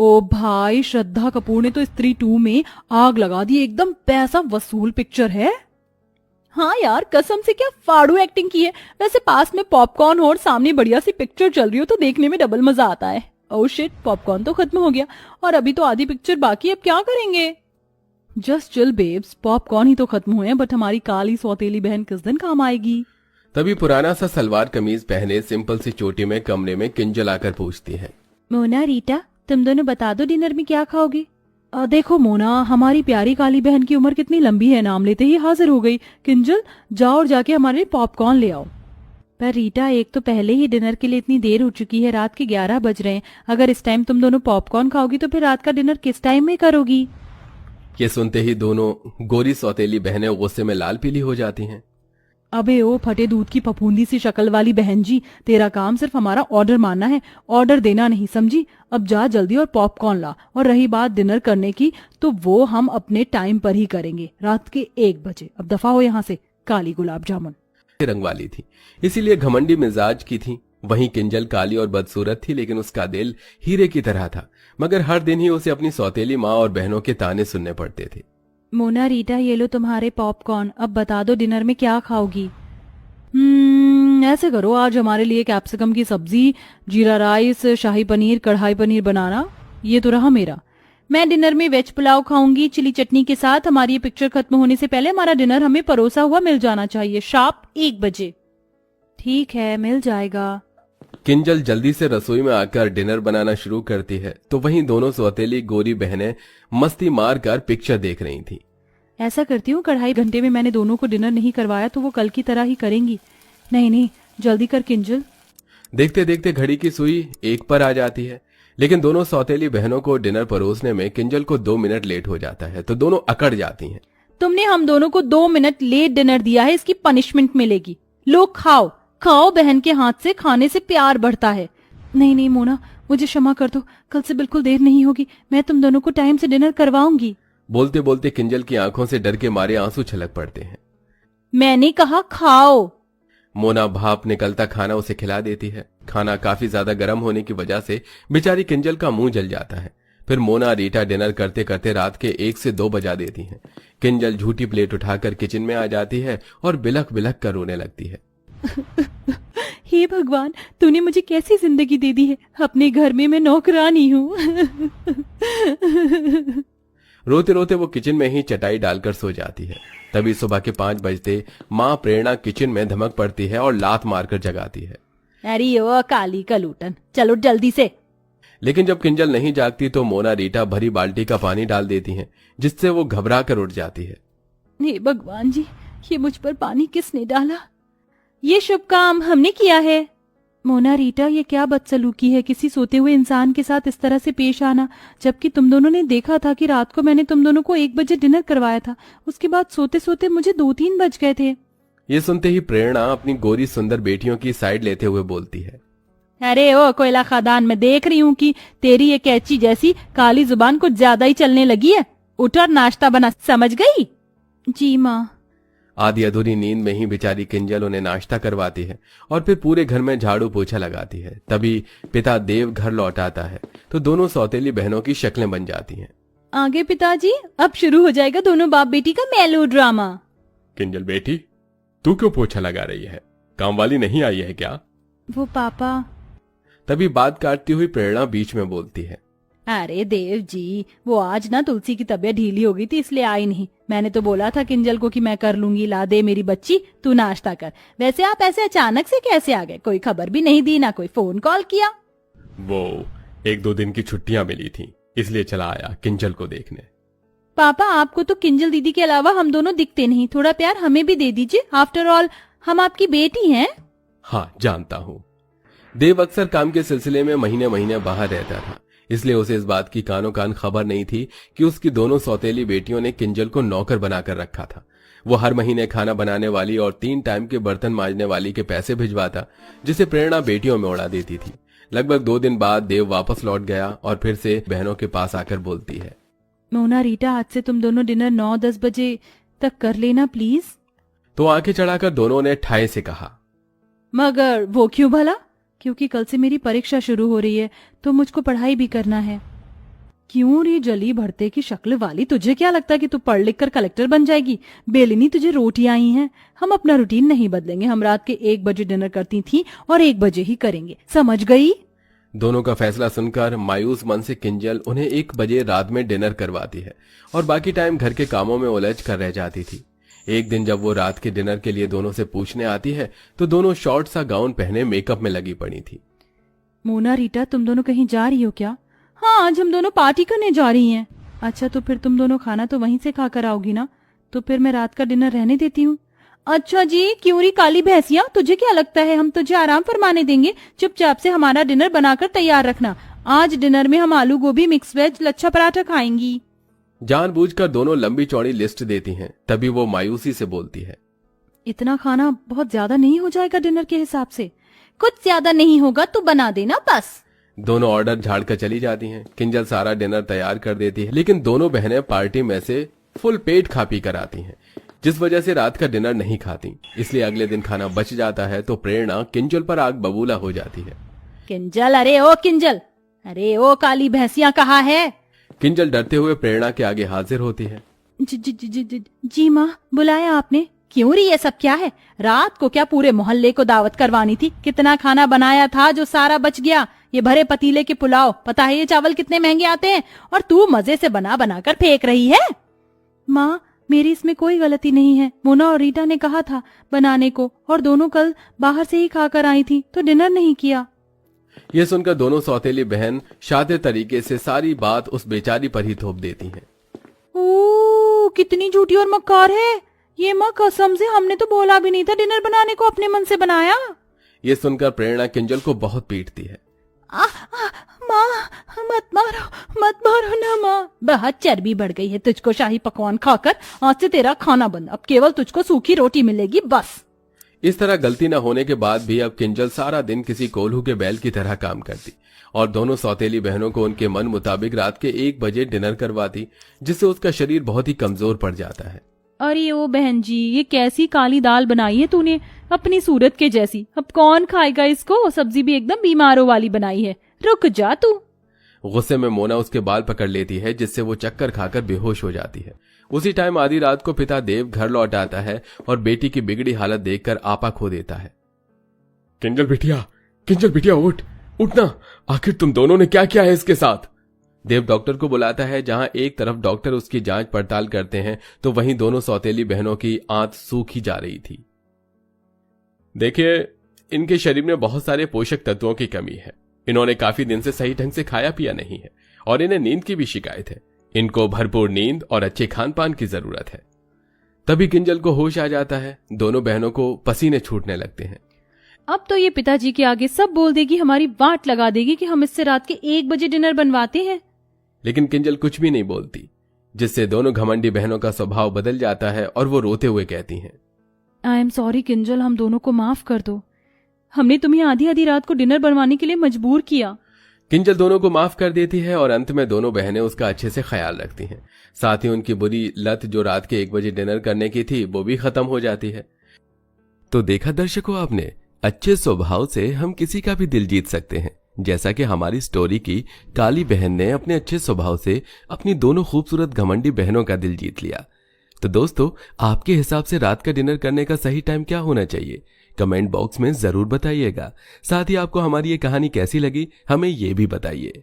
ओ भाई, श्रद्धा कपूर ने तो स्त्री 2 में आग लगा दी, एकदम पैसा वसूल पिक्चर है। हाँ यार, कसम से क्या फाड़ू एक्टिंग की है। वैसे पास में पॉपकॉर्न हो और सामने बढ़िया सी पिक्चर चल रही हो तो देखने में डबल मजा आता है। ओह शिट, पॉपकॉर्न तो खत्म हो गया और अभी तो आधी पिक्चर बाकी, अब क्या करेंगे। जस्ट चिल बेब्स, पॉपकॉर्न ही तो खत्म हुए हैं, बट हमारी काली सौतेली बहन किस दिन काम आएगी। तभी पुराना सा सलवार कमीज पहने सिंपल सी चोटी में कमरे में किंजल आकर पूछती है, मोना रीटा, तुम दोनों बता दो डिनर में क्या खाओगे। देखो मोना, हमारी प्यारी काली बहन की उम्र कितनी लंबी है, नाम लेते ही हाजिर हो गई। किंजल, जाओ और जाके हमारे लिए पॉपकॉर्न ले आओ। पर रीटा, एक तो पहले ही डिनर के लिए इतनी देर हो चुकी है, रात के 11 बज रहे हैं। अगर इस टाइम तुम दोनों पॉपकॉर्न खाओगी तो फिर रात का डिनर किस टाइम में करोगी। ये सुनते ही दोनों गोरी सौतेली बहनें गुस्से में लाल पीली हो जाती हैं। अबे ओ फटे दूध की फफूंदी सी शक्ल वाली बहन जी, तेरा काम सिर्फ हमारा ऑर्डर मानना है, ऑर्डर देना नहीं, समझी। अब जा जल्दी और पॉपकॉर्न ला। और रही बात डिनर करने की, तो वो हम अपने टाइम पर ही करेंगे, रात के 1 बजे। अब दफा हो यहाँ से, काली गुलाब जामुन। रंग वाली थी, इसीलिए घमंडी मिजाज की थी। वहीं किंजल काली और बदसूरत थी, लेकिन उसका दिल हीरे की तरह था। मगर हर दिन ही उसे अपनी सौतेली माँ और बहनों के ताने सुनने पड़ते थे। मोना रीटा, ये लो तुम्हारे पॉपकॉर्न, अब बता दो डिनर में क्या खाओगी। ऐसे करो, आज हमारे लिए कैप्सिकम की सब्जी, जीरा राइस, शाही पनीर, कढ़ाई पनीर बनाना। ये तो रहा मेरा। मैं डिनर में वेज पुलाव खाऊंगी चिली चटनी के साथ। हमारी ये पिक्चर खत्म होने से पहले हमारा डिनर हमें परोसा हुआ मिल जाना चाहिए, शार्प 1 बजे। ठीक है, मिल जाएगा। किंजल जल्दी से रसोई में आकर डिनर बनाना शुरू करती है, तो वहीं दोनों सौतेली गोरी बहनें मस्ती मार कर पिक्चर देख रही थी। ऐसा करती हूँ, 2.5 घंटे में मैंने दोनों को डिनर नहीं करवाया तो वो कल की तरह ही करेंगी। नहीं नहीं, जल्दी कर किंजल। देखते देखते घड़ी की सुई 1 पर आ जाती है, लेकिन दोनों सौतेली बहनों को डिनर परोसने में किंजल को 2 मिनट लेट हो जाता है, तो दोनों अकड़ जाती हैं। तुमने हम दोनों को 2 मिनट लेट डिनर दिया है, इसकी पनिशमेंट मिलेगी। लो खाओ खाओ, बहन के हाथ से खाने से प्यार बढ़ता है। नहीं नहीं मोना, मुझे क्षमा कर दो, कल से बिल्कुल देर नहीं होगी, मैं तुम दोनों को टाइम से डिनर करवाऊंगी। बोलते बोलते किंजल की आंखों से डर के मारे आंसू छलक पड़ते हैं। मैंने कहा खाओ। मोना भाप निकलता खाना उसे खिला देती है। खाना काफी ज्यादा गर्म होने की वजह से बेचारी किंजल का मुंह जल जाता है। फिर मोना रीटा डिनर करते करते रात के 1 से 2 बजा देती हैं। किंजल झूठी प्लेट उठाकर किचन में आ जाती है और बिलख बिलख कर रोने लगती है। हे भगवान, तूने मुझे कैसी जिंदगी दे दी है, अपने घर में मैं नौकरानी हूँ। रोते रोते वो किचन में ही चटाई डालकर सो जाती है। तभी सुबह के 5 बजते माँ प्रेरणा किचन में धमक पड़ती है और लात मारकर जगाती है। अरे ओ काली कलूटन, चलो जल्दी से। लेकिन जब किंजल नहीं जागती तो मोना रीटा भरी बाल्टी का पानी डाल देती हैं, जिससे वो घबरा कर उठ जाती है। हे भगवान जी, ये मुझ पर पानी किसने डाला। ये शुभ काम हमने किया है। मोना रीटा, ये क्या बदसलूकी है, किसी सोते हुए इंसान के साथ इस तरह से पेश आना, जबकि तुम दोनों ने देखा था कि रात को मैंने तुम दोनों को 1 बजे डिनर करवाया था। उसके बाद सोते सोते मुझे 2-3 बज गए थे। ये सुनते ही प्रेरणा अपनी गोरी सुंदर बेटियों की साइड लेते हुए बोलती है। अरे ओ कोयला खादान, मैं देख रही हूँ कि तेरी ये कैची जैसी काली जुबान कुछ ज्यादा ही चलने लगी है। उठ और नाश्ता बना, समझ गई। जी माँ। आधी अधूरी नींद में ही बेचारी किंजल उन्हें नाश्ता करवाती है और फिर पूरे घर में झाड़ू पोछा लगाती है। तभी पिता देव घर लौट आता है, तो दोनों सौतेली बहनों की शक्लें बन जाती हैं। आगे पिताजी, अब शुरू हो जाएगा दोनों बाप बेटी का मेलो ड्रामा। किंजल बेटी, तू क्यों पोछा लगा रही है, काम वाली नहीं आई है क्या? वो पापा। तभी बात काटती हुई प्रेरणा बीच में बोलती है। अरे देव जी, वो आज ना तुलसी की तबीयत ढीली हो गई थी, इसलिए आई नहीं। मैंने तो बोला था किंजल को कि मैं कर लूंगी, ला दे मेरी बच्ची, तू नाश्ता कर। वैसे आप ऐसे अचानक से कैसे आ गए, कोई खबर भी नहीं दी, ना कोई फोन कॉल किया। वो 1-2 दिन की छुट्टियां मिली थी, इसलिए चला आया किंजल को देखने। पापा, आपको तो किंजल दीदी के अलावा हम दोनों दिखते नहीं, थोड़ा प्यार हमें भी दे दीजिए, आफ्टर ऑल हम आपकी बेटी हैं। हाँ जानता हूँ। देव अक्सर काम के सिलसिले में महीने महीने बाहर रहता था, इसलिए उसे इस बात की कानों कान खबर नहीं थी कि उसकी दोनों सौतेली बेटियों ने किंजल को नौकर बनाकर रखा था। वो हर महीने खाना बनाने वाली और 3 टाइम के बर्तन मांजने वाली के पैसे भिजवाता, जिसे प्रेरणा बेटियों में उड़ा देती थी। लगभग 2 दिन बाद देव वापस लौट गया और फिर से बहनों के पास आकर बोलती है। मोना रीटा, आज से तुम दोनों डिनर 9-10 बजे तक कर लेना प्लीज। तो आंखें चढ़ाकर दोनों ने ठाए से कहा। मगर वो क्यों भला? क्योंकि कल से मेरी परीक्षा शुरू हो रही है, तो मुझको पढ़ाई भी करना है। क्यों रे जली भरते की शक्ल वाली, तुझे क्या लगता है कि तू पढ़ लिख कर कलेक्टर बन जाएगी? बेलिनी तुझे रोटी आई हैं। हम अपना रूटीन नहीं बदलेंगे। हम रात के 1 बजे डिनर करती थी और 1 बजे ही करेंगे, समझ गई? दोनों का फैसला सुनकर मायूस मन से किंजल उन्हें 1 बजे रात में डिनर करवाती है और बाकी टाइम घर के कामों में उलझ कर रह जाती थी। एक दिन जब वो रात के डिनर के लिए दोनों से पूछने आती है तो दोनों शॉर्ट सा गाउन पहने मेकअप में लगी पड़ी थी। मोना रीटा, तुम दोनों कहीं जा रही हो क्या? हाँ, आज हम दोनों पार्टी करने जा रही हैं। अच्छा, तो फिर तुम दोनों खाना तो वहीं से खाकर आओगी ना? तो फिर मैं रात का डिनर रहने देती हूँ। अच्छा जी, क्यों री काली भैंसिया, तुझे क्या लगता है हम तुझे आराम फरमाने देंगे? चुपचाप से हमारा डिनर बनाकर तैयार रखना। आज डिनर में हम आलू गोभी, मिक्स वेज, लच्छा पराठा खाएंगी। जानबूझकर दोनों लंबी चौड़ी लिस्ट देती हैं, तभी वो मायूसी से बोलती है, इतना खाना बहुत ज्यादा नहीं हो जाएगा डिनर के हिसाब से? कुछ ज्यादा नहीं होगा, तू बना देना बस। दोनों ऑर्डर झाड़ कर चली जाती हैं। किंजल सारा डिनर तैयार कर देती है, लेकिन दोनों बहनें पार्टी में से फुल पेट खा पी कर आती हैं, जिस वजह से रात का डिनर नहीं खाती। इसलिए अगले दिन खाना बच जाता है तो प्रेरणा किंजल पर आग बबूला हो जाती है। किंजल, अरे ओ किंजल, अरे ओ काली भैंसिया कहाँ है? किंजल डरते हुए प्रेरणा के आगे हाजिर होती है। जी माँ, बुलाया आपने? क्यों री, ये सब क्या है? रात को क्या पूरे मोहल्ले को दावत करवानी थी? कितना खाना बनाया था जो सारा बच गया। ये भरे पतीले के पुलाव, पता है ये चावल कितने महंगे आते हैं? और तू मजे से बना बना कर फेंक रही है। माँ, मेरी इसमें कोई गलती नहीं है। मोना और रीटा ने कहा था बनाने को, और दोनों कल बाहर से ही खाकर आई थी तो डिनर नहीं किया। ये सुनकर दोनों सौतेली बहन शातिर तरीके से सारी बात उस बेचारी पर ही थोप देती हैं। ओ, कितनी झूठी और मक्कार है ये। माँ कसम से हमने तो बोला भी नहीं था डिनर बनाने को, अपने मन से बनाया। ये सुनकर प्रेरणा किंजल को बहुत पीटती है। माँ, मत मारो ना माँ। बहुत चर्बी बढ़ गई है तुझको शाही पकवान खाकर। आज से तेरा खाना बंद, अब केवल तुझको सूखी रोटी मिलेगी बस। इस तरह गलती न होने के बाद भी अब किंजल सारा दिन किसी कोल्हू के बैल की तरह काम करती और दोनों सौतेली बहनों को उनके मन मुताबिक रात के 1 बजे डिनर करवाती, जिससे उसका शरीर बहुत ही कमजोर पड़ जाता है। अरे ओ बहन जी, ये कैसी काली दाल बनाई है तूने, अपनी सूरत के जैसी। अब कौन खाएगा इसको? सब्जी भी एकदम बीमारों वाली बनाई है। रुक जा तू। गुस्से में मोना उसके बाल पकड़ लेती है, जिससे वो चक्कर खाकर बेहोश हो जाती है। उसी टाइम आधी रात को पिता देव घर लौट आता है और बेटी की बिगड़ी हालत देखकर आपा खो देता है। किंजल बिटिया उठना, आखिर तुम दोनों ने क्या किया है इसके साथ? देव डॉक्टर को बुलाता है। जहां एक तरफ डॉक्टर उसकी जांच पड़ताल करते हैं तो वहीं दोनों सौतेली बहनों की आंत सूखी जा रही थी। देखिए, इनके शरीर में बहुत सारे पोषक तत्वों की कमी है। इन्होंने काफी दिन से सही ढंग से खाया पिया नहीं है और इन्हें नींद की भी शिकायत है। इनको भरपूर नींद और अच्छे खान पान की जरूरत है। तभी किंजल को होश आ जाता है। दोनों बहनों को पसीने छूटने लगते हैं। अब तो ये पिताजी के आगे सब बोल देगी, हमारी वाट लगा देगी कि हम इससे रात के 1 बजे डिनर बनवाते हैं। लेकिन किंजल कुछ भी नहीं बोलती, जिससे दोनों घमंडी बहनों का स्वभाव बदल जाता है और वो रोते हुए कहती हैं, आई एम सॉरी किंजल, हम दोनों को माफ कर दो। हमने तुम्हें आधी आधी रात को डिनर बनवाने के लिए मजबूर किया। किंजल दोनों को माफ कर देती है और अंत में दोनों बहनें उसका अच्छे से ख्याल रखती हैं। साथ ही उनकी बुरी लत जो रात के 1 बजे डिनर करने की थी वो भी खत्म हो जाती है। तो देखा दर्शकों आपने, अच्छे स्वभाव से हम किसी का भी दिल जीत सकते हैं, जैसा कि हमारी स्टोरी की काली बहन ने अपने अच्छे स्वभाव से अपनी दोनों खूबसूरत घमंडी बहनों का दिल जीत लिया। तो दोस्तों, आपके हिसाब से रात का डिनर करने का सही टाइम क्या होना चाहिए? कमेंट बॉक्स में जरूर बताइएगा। साथ ही आपको हमारी ये कहानी कैसी लगी हमें ये भी बताइए।